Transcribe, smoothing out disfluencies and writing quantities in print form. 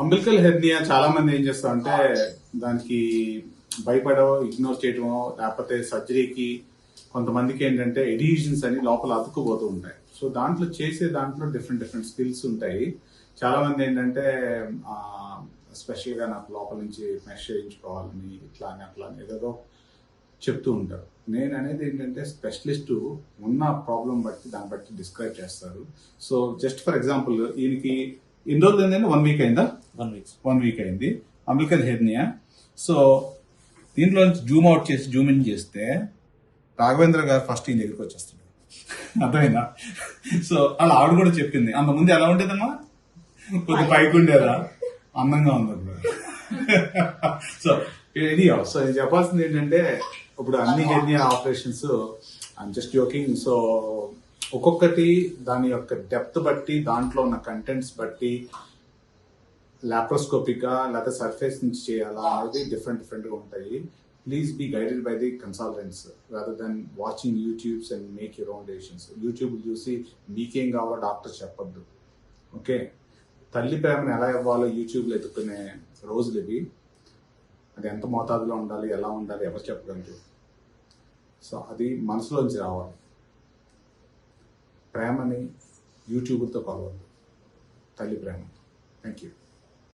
Umbilical hernia చాలా మంది ఏం చేస్తారంటే దానికి భయపడో ఇగ్నోర్ చేయడమో లేకపోతే సర్జరీకి కొంతమందికి ఏంటంటే ఎడిషన్స్ అని లోపల అతుక్కుపోతూ ఉంటాయి. సో దాంట్లో డిఫరెంట్ డిఫరెంట్ స్కిల్స్ ఉంటాయి. చాలా మంది ఏంటంటే స్పెషల్ గా నాకు లోపల నుంచి మెష్ చేయించుకోవాలని ఇట్లా అని అట్లా అని ఏదో చెప్తూ ఉంటారు. నేను అనేది ఏంటంటే స్పెషలిస్ట్ ఉన్న ప్రాబ్లం బట్టి దాన్ని బట్టి డిస్క్రైబ్ చేస్తారు. సో జస్ట్ ఫర్ ఎగ్జాంపుల్ ఈయనకి ఎన్ని రోజులు అయిందంటే 1 వీక్ అయిందా? 1 వీక్ అయింది. Umbilical hernia. సో దీంట్లో జూమ్ అవుట్ చేసి జూమ్ ఇన్ చేస్తే రాఘవేంద్ర గారు ఫస్ట్ ఈయన దగ్గరికి వచ్చేస్తాడు. అర్థమైందా? సో అలా ఆవిడ కూడా చెప్పింది, అంత ముందు ఎలా ఉండేదమ్మా, కొద్ది పైకి ఉండేదా, అందంగా ఉంది. సో సో ఇది చెప్పాల్సింది ఏంటంటే ఇప్పుడు అన్ని hernia operations I'm just joking. So ఒక్కొక్కటి దాని యొక్క డెప్త్ బట్టి దాంట్లో ఉన్న కంటెంట్స్ బట్టి లాప్రోస్కోపికా లేకపోతే సర్ఫేస్ నుంచి చేయాలా అనేది డిఫరెంట్ గా ఉంటాయి. Please be guided by the consultants rather than watching YouTubes and make your own decisions. YouTube చూసి మీకేం కావాలో డాక్టర్ చెప్పొద్దు. ఓకే, తల్లి ప్రేమను ఎలా ఇవ్వాలో యూట్యూబ్లో ఎత్తుకునే రోజులు ఇవి. అది ఎంత మోతాదులో ఉండాలి, ఎలా ఉండాలి, ఎవరు చెప్పగలరు? సో అది మనసులోంచి రావాలి. ప్రేమని యూట్యూబ్తో కొలవద్దు, తల్లి ప్రేమ. Thank you.